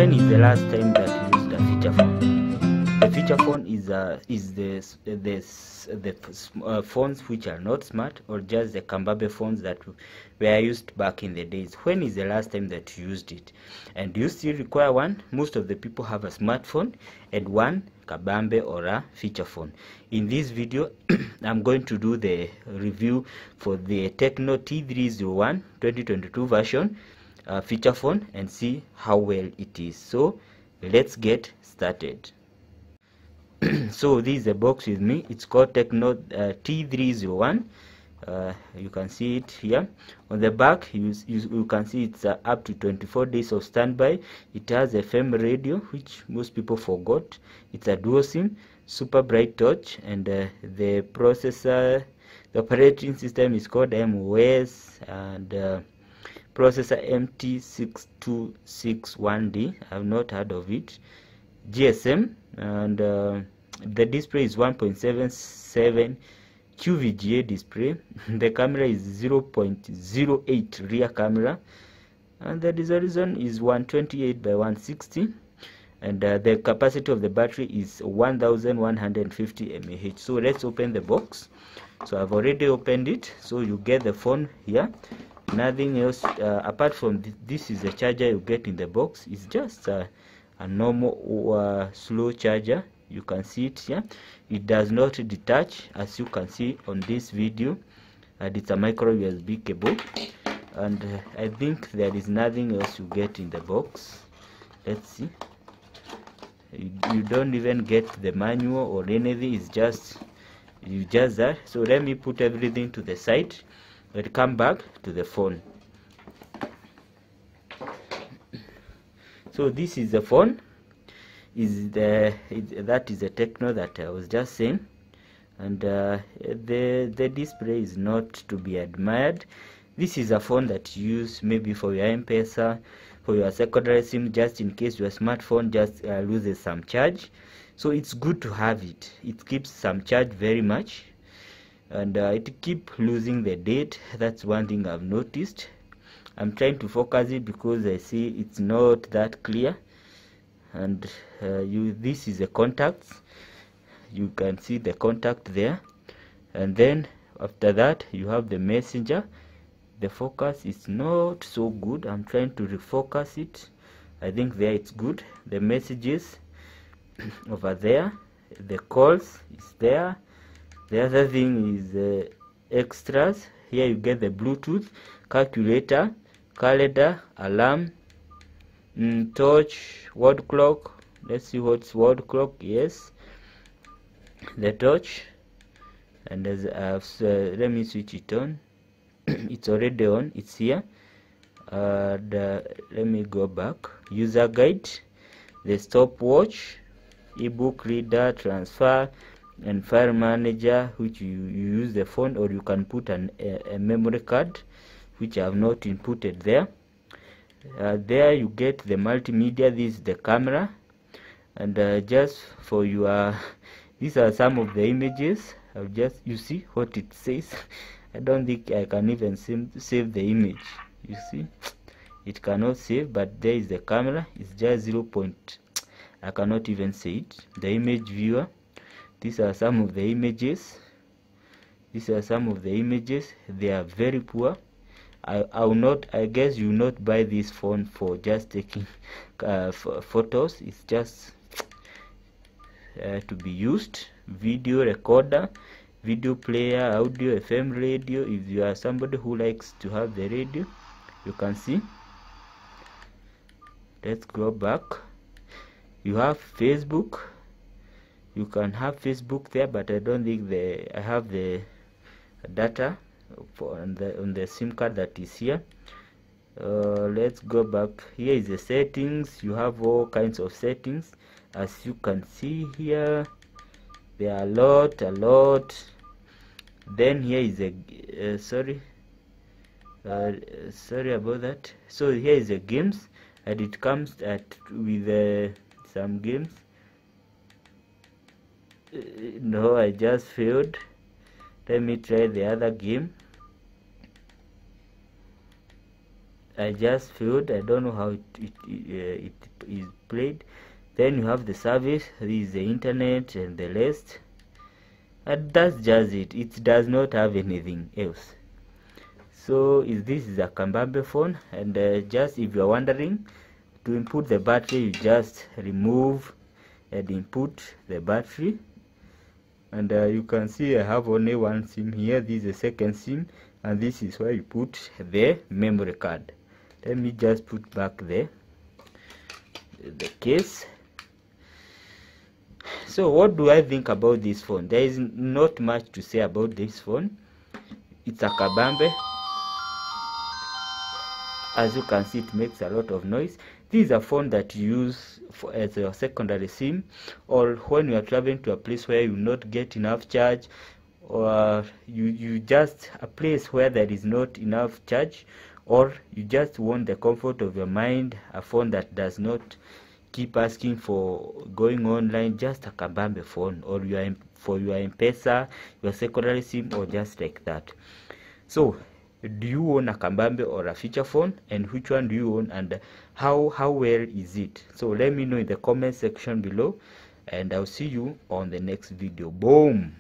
when is the last time that you used a feature phone? The feature phone is phones which are not smart, or just the Kambabe phones that were used back in the days. When is the last time that you used it? And do you still require one? Most of the people have a smartphone and one Kabambe or a feature phone. In this video I'm going to do the review for the Tecno T301 2022 version feature phone and see how well it is. So let's get started. So this is a box with me. It's called Tecno T301. You can see it here on the back. You can see it's up to 24 days of standby. It has FM radio, which most people forgot. It's a dual SIM, super bright touch, and the processor, the operating system is called MOS, and processor MT6261D. I've not heard of it. GSM, and the display is 1.77 QVGA display. The camera is 0.08 rear camera, and the resolution is 128 by 160, and the capacity of the battery is 1150 mAh. So let's open the box. So I've already opened it. So you get the phone here, nothing else apart from this is a charger you get in the box. It's just a normal slow charger. You can see it here. It does not detach, as you can see on this video, and it's a micro USB cable, and I think there is nothing else you get in the box. Let's see. You don't even get the manual or anything. It's just that. So let me put everything to the side and come back to the phone. So this is the phone. That is a Tecno that I was just saying, and the display is not to be admired. This is a phone that you use maybe for your M-Pesa, for your secondary SIM, just in case your smartphone just loses some charge. So it's good to have it. It keeps some charge very much, and it keeps losing the date. That's one thing I've noticed. I'm trying to focus it because I see it's not that clear. And this is the contacts. You can see the contact there, and then after that you have the messenger. The focus is not so good. I'm trying to refocus it. I think there it's good. The messages over there, the calls is there. The other thing is extras. Here you get the Bluetooth, calculator, calendar, alarm, torch, word clock. Let's see what's word clock. Yes, the torch. And as let me switch it on. It's already on. It's here. Let me go back. User guide, the stopwatch, ebook reader, transfer, and file manager, which you use the phone, or you can put a memory card, which I have not inputted there. There you get the multimedia. This is the camera, and just for your these are some of the images. You see what it says. I don't think I can even save the image. You see, it cannot save, but there is the camera. It's just 0. I cannot even say it. The image viewer. These are some of the images. They are very poor. I guess you will not buy this phone for just taking photos. It's just to be used. Video recorder, video player, audio, FM radio. If you are somebody who likes to have the radio, you can see. Let's go back. You have Facebook. You can have Facebook there, but I don't think I have the data on the SIM card that is here. Let's go back. Here is the settings. You have all kinds of settings, as you can see here. There are a lot. Then here is a sorry about that. So here is the games, and it comes with some games. No, I just failed. Let me try the other game. I just failed. I don't know how it is played. Then you have the service. This is the internet and the rest, and that's just it. It does not have anything else. So this is a Kambambe phone, and just if you're wondering, to input the battery, you just remove and input the battery. And you can see I have only one SIM here. This is the second SIM, and this is where you put the memory card. Let me just put back the case. So what do I think about this phone? There is not much to say about this phone. It's a Kabambe. As you can see, it makes a lot of noise. This is a phone that you use as a secondary SIM, or when you are traveling to a place where you not get enough charge, or you just a place where there is not enough charge, or you just want the comfort of your mind, a phone that does not keep asking for going online. Just a Kabambe phone, or for your M-Pesa, your secondary SIM, or just like that. So do you own a Kabambe or a feature phone, and which one do you own, and how well is it? So let me know in the comment section below, and I'll see you on the next video. Boom.